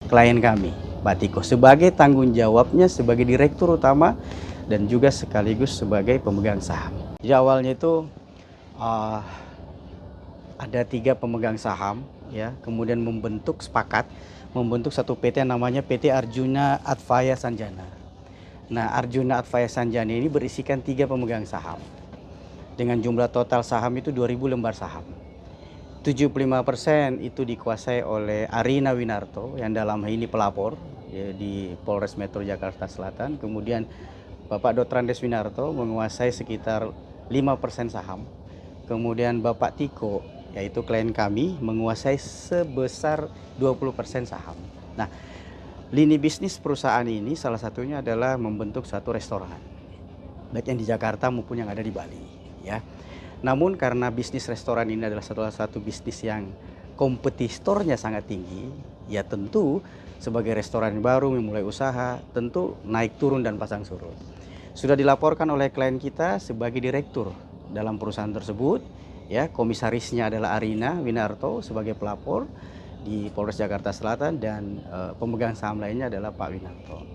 klien kami, Batiko, sebagai tanggung jawabnya sebagai direktur utama dan juga sekaligus sebagai pemegang saham. Jadi awalnya itu ada 3 pemegang saham, ya, kemudian membentuk satu PT yang namanya PT Arjuna Advaya Sanjana. Nah, Arjuna Advaya Sanjana ini berisikan 3 pemegang saham dengan jumlah total saham itu 2.000 lembar saham. 75% itu dikuasai oleh Arina Winarto yang dalam hal ini pelapor, ya, di Polres Metro Jakarta Selatan. Kemudian Bapak Dotrandes Winarto menguasai sekitar 5% saham. Kemudian Bapak Tiko, yaitu klien kami, menguasai sebesar 20% saham. Nah, lini bisnis perusahaan ini salah satunya adalah membentuk satu restoran, baik yang di Jakarta maupun yang ada di Bali, ya. Namun karena bisnis restoran ini adalah salah satu bisnis yang kompetitornya sangat tinggi, ya tentu sebagai restoran baru memulai usaha, tentu naik turun dan pasang surut. Sudah dilaporkan oleh klien kita sebagai direktur dalam perusahaan tersebut, ya, komisarisnya adalah Arina Winarto sebagai pelapor di Polres Jakarta Selatan dan pemegang saham lainnya adalah Pak Winarto.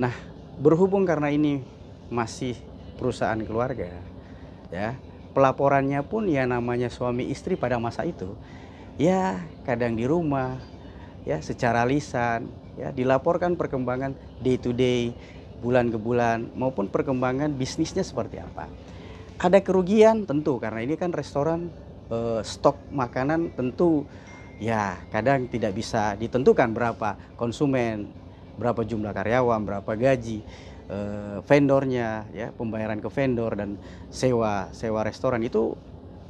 Nah, berhubung karena ini masih perusahaan keluarga, ya, pelaporannya pun ya namanya suami istri pada masa itu, ya kadang di rumah, ya secara lisan, ya dilaporkan perkembangan day to day, bulan ke bulan, maupun perkembangan bisnisnya seperti apa. Ada kerugian tentu karena ini kan restoran, stok makanan tentu ya kadang tidak bisa ditentukan berapa konsumen, berapa jumlah karyawan, berapa gaji vendornya, ya, pembayaran ke vendor dan sewa restoran itu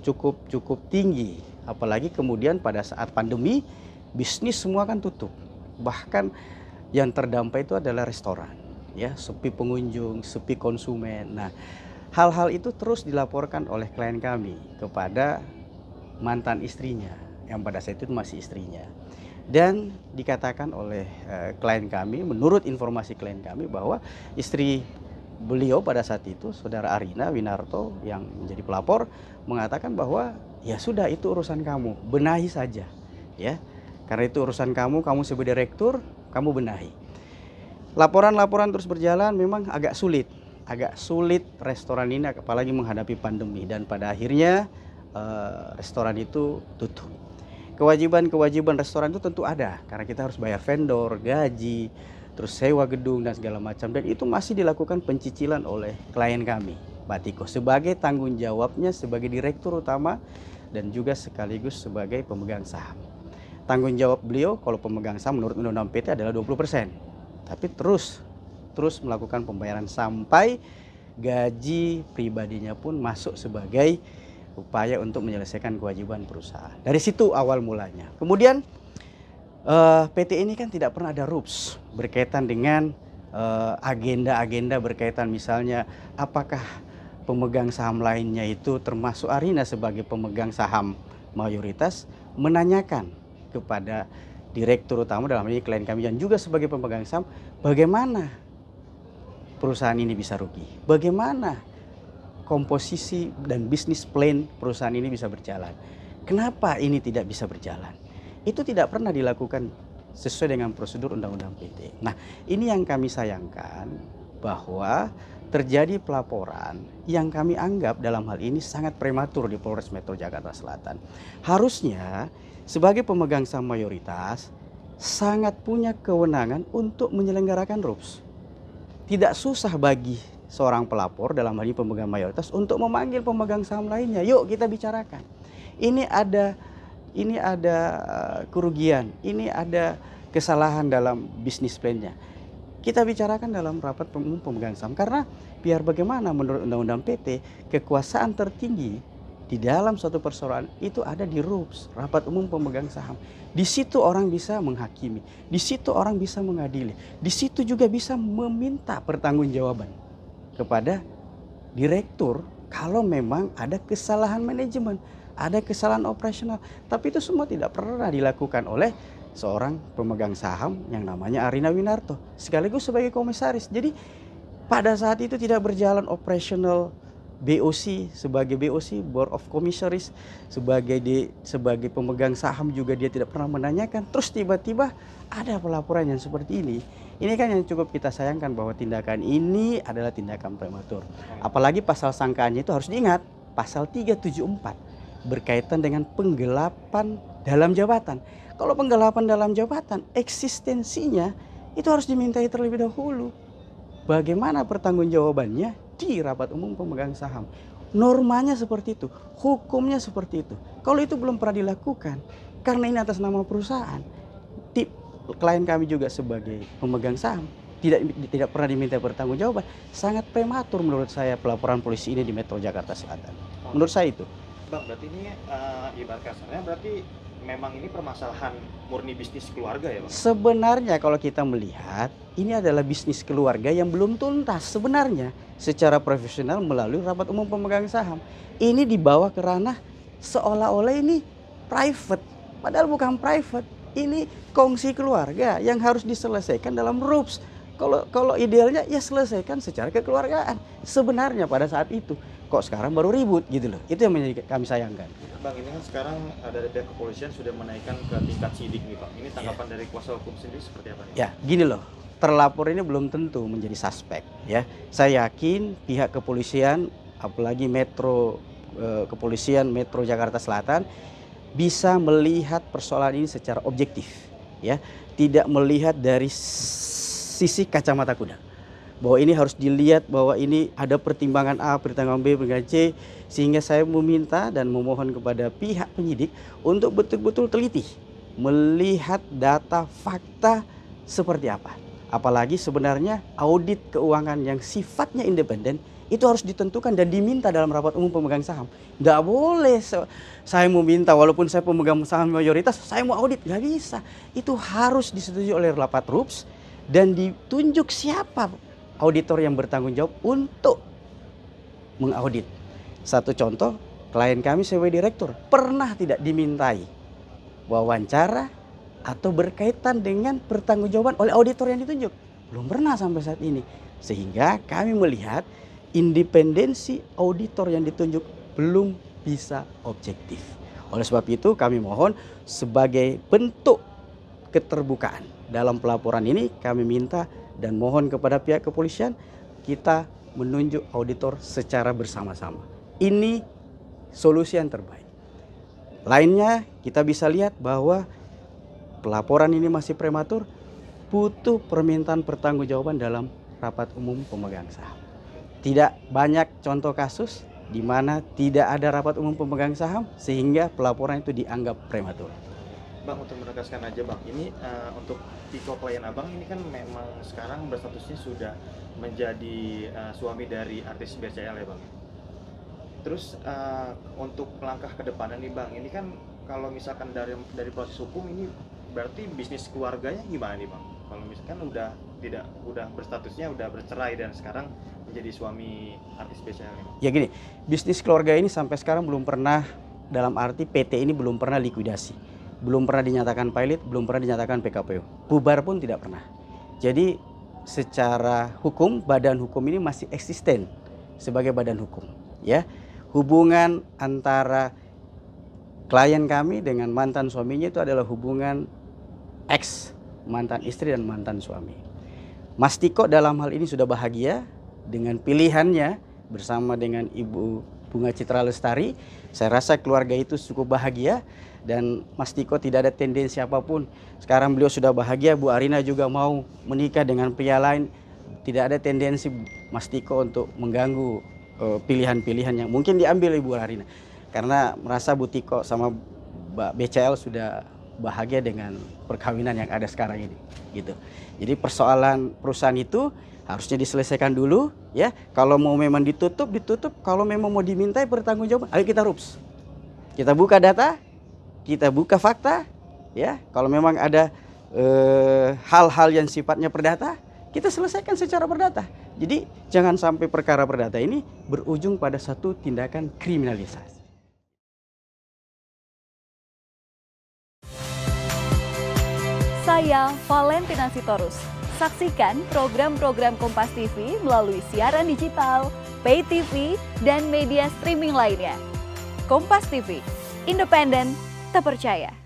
cukup tinggi. Apalagi kemudian pada saat pandemi bisnis semua kan tutup. Bahkan yang terdampak itu adalah restoran, ya, sepi pengunjung, sepi konsumen. Nah, hal-hal itu terus dilaporkan oleh klien kami kepada mantan istrinya yang pada saat itu masih istrinya. Dan dikatakan oleh klien kami, menurut informasi klien kami, bahwa istri beliau pada saat itu, saudara Arina Winarto yang menjadi pelapor, mengatakan bahwa ya sudah, itu urusan kamu, benahi saja, ya, karena itu urusan kamu sebagai direktur, kamu benahi. Laporan-laporan terus berjalan, memang agak sulit restoran ini, apalagi menghadapi pandemi, dan pada akhirnya restoran itu tutup. Kewajiban restoran itu tentu ada, karena kita harus bayar vendor, gaji, terus sewa gedung dan segala macam, dan itu masih dilakukan pencicilan oleh klien kami, Batiko, sebagai tanggung jawabnya sebagai direktur utama dan juga sekaligus sebagai pemegang saham. Tanggung jawab beliau kalau pemegang saham menurut Undang-Undang PT adalah 20%, tapi terus melakukan pembayaran sampai gaji pribadinya pun masuk sebagai upaya untuk menyelesaikan kewajiban perusahaan. Dari situ awal mulanya. Kemudian PT ini kan tidak pernah ada rules berkaitan dengan agenda-agenda berkaitan misalnya apakah pemegang saham lainnya itu termasuk Arina sebagai pemegang saham mayoritas menanyakan kepada direktur utama dalam ini klien kami dan juga sebagai pemegang saham, bagaimana perusahaan ini bisa rugi, bagaimana komposisi dan bisnis plan perusahaan ini bisa berjalan. Kenapa ini tidak bisa berjalan? Itu tidak pernah dilakukan sesuai dengan prosedur Undang-Undang PT. Nah, ini yang kami sayangkan, bahwa terjadi pelaporan yang kami anggap dalam hal ini sangat prematur di Polres Metro Jakarta Selatan. Harusnya sebagai pemegang saham mayoritas sangat punya kewenangan untuk menyelenggarakan RUPS. Tidak susah bagi seorang pelapor dalam hal ini pemegang mayoritas untuk memanggil pemegang saham lainnya. Yuk kita bicarakan. Ini ada kerugian, ini ada kesalahan dalam bisnis plan-nya. Kita bicarakan dalam rapat umum pemegang saham, karena biar bagaimana menurut Undang-Undang PT, kekuasaan tertinggi di dalam suatu persoalan itu ada di RUPS, rapat umum pemegang saham. Di situ orang bisa menghakimi, di situ orang bisa mengadili, di situ juga bisa meminta pertanggungjawaban kepada direktur kalau memang ada kesalahan manajemen, ada kesalahan operasional. Tapi itu semua tidak pernah dilakukan oleh seorang pemegang saham yang namanya Arina Winarto sekaligus sebagai komisaris. Jadi pada saat itu tidak berjalan operasional BOC, sebagai BOC, Board of Commissaries, sebagai pemegang saham juga dia tidak pernah menanyakan. Terus tiba-tiba ada pelaporan yang seperti ini. Ini kan yang cukup kita sayangkan bahwa tindakan ini adalah tindakan prematur. Apalagi pasal sangkaannya itu harus diingat, pasal 374 berkaitan dengan penggelapan dalam jabatan. Kalau penggelapan dalam jabatan, eksistensinya itu harus dimintai terlebih dahulu. Bagaimana pertanggungjawabannya di rapat umum pemegang saham. Normanya seperti itu, hukumnya seperti itu. Kalau itu belum pernah dilakukan, karena ini atas nama perusahaan, klien kami juga sebagai pemegang saham tidak pernah diminta pertanggungjawaban. Sangat prematur menurut saya pelaporan polisi ini di Metro Jakarta Selatan. Menurut saya itu. Bang, berarti ini ibarat kasarnya berarti memang ini permasalahan murni bisnis keluarga ya, Bang? Sebenarnya kalau kita melihat ini adalah bisnis keluarga yang belum tuntas sebenarnya secara profesional melalui rapat umum pemegang saham. Ini dibawa ke ranah seolah-olah ini private, padahal bukan private. Ini kongsi keluarga yang harus diselesaikan dalam rules. Kalau idealnya ya selesaikan secara kekeluargaan. Sebenarnya pada saat itu kok sekarang baru ribut gitu loh. Itu yang kami sayangkan. Bang, ini kan sekarang dari pihak kepolisian sudah menaikkan ke tingkat sidik nih, Pak. Ini tanggapan dari kuasa hukum sendiri seperti apa nih? Ya, gini loh. Terlapor ini belum tentu menjadi suspek ya. Saya yakin pihak kepolisian apalagi kepolisian Metro Jakarta Selatan bisa melihat persoalan ini secara objektif ya. Tidak melihat dari sisi kacamata kuda. Bahwa ini harus dilihat bahwa ini ada pertimbangan A, pertimbangan B, pertimbangan C, sehingga saya meminta dan memohon kepada pihak penyidik untuk betul-betul teliti melihat data fakta seperti apa. Apalagi sebenarnya audit keuangan yang sifatnya independen itu harus ditentukan dan diminta dalam rapat umum pemegang saham. Nggak boleh saya mau minta walaupun saya pemegang saham mayoritas, saya mau audit, nggak bisa. Itu harus disetujui oleh rapat RUPS dan ditunjuk siapa auditor yang bertanggung jawab untuk mengaudit. Satu contoh, klien kami sebagai direktur pernah tidak dimintai wawancara atau berkaitan dengan pertanggungjawaban oleh auditor yang ditunjuk. Belum pernah sampai saat ini. Sehingga kami melihat independensi auditor yang ditunjuk belum bisa objektif. Oleh sebab itu kami mohon sebagai bentuk keterbukaan dalam pelaporan ini kami minta dan mohon kepada pihak kepolisian kita menunjuk auditor secara bersama-sama. Ini solusi yang terbaik. Lainnya kita bisa lihat bahwa pelaporan ini masih prematur, butuh permintaan pertanggungjawaban dalam rapat umum pemegang saham. Tidak banyak contoh kasus di mana tidak ada rapat umum pemegang saham sehingga pelaporan itu dianggap prematur. Bang, untuk menegaskan aja Bang, ini untuk Tiko klien Abang ini kan memang sekarang berstatusnya sudah menjadi suami dari artis BCL ya Bang. Terus untuk langkah ke depannya nih Bang, ini kan kalau misalkan dari proses hukum ini berarti bisnis keluarganya gimana nih Bang? Kalau misalkan udah berstatusnya udah bercerai dan sekarang menjadi suami artis BCL nih Bang. Ya gini, bisnis keluarga ini sampai sekarang belum pernah, dalam arti PT ini belum pernah likuidasi. Belum pernah dinyatakan pilot, belum pernah dinyatakan PKPU. Bubar pun tidak pernah. Jadi secara hukum, badan hukum ini masih eksisten sebagai badan hukum. Ya, hubungan antara klien kami dengan mantan suaminya itu adalah hubungan ex, mantan istri dan mantan suami. Mas Tiko dalam hal ini sudah bahagia dengan pilihannya bersama dengan Ibu Bunga Citra Lestari. Saya rasa keluarga itu cukup bahagia. Dan Mas Tiko tidak ada tendensi apapun. Sekarang beliau sudah bahagia, Bu Arina juga mau menikah dengan pria lain. Tidak ada tendensi Mas Tiko untuk mengganggu pilihan-pilihan yang mungkin diambil Ibu Arina. Karena merasa Bu Tiko sama Mbak BCL sudah bahagia dengan perkawinan yang ada sekarang ini. Gitu. Jadi persoalan perusahaan itu harusnya diselesaikan dulu. Ya. Kalau mau memang ditutup. Kalau memang mau dimintai pertanggungjawaban, ayo kita RUPS. Kita buka data. Kita buka fakta, ya. Kalau memang ada hal-hal yang sifatnya perdata, kita selesaikan secara perdata. Jadi jangan sampai perkara perdata ini berujung pada satu tindakan kriminalisasi. Saya Valentina Sitorus. saksikan program-program Kompas TV melalui siaran digital, pay TV, dan media streaming lainnya. Kompas TV, independen, terpercaya.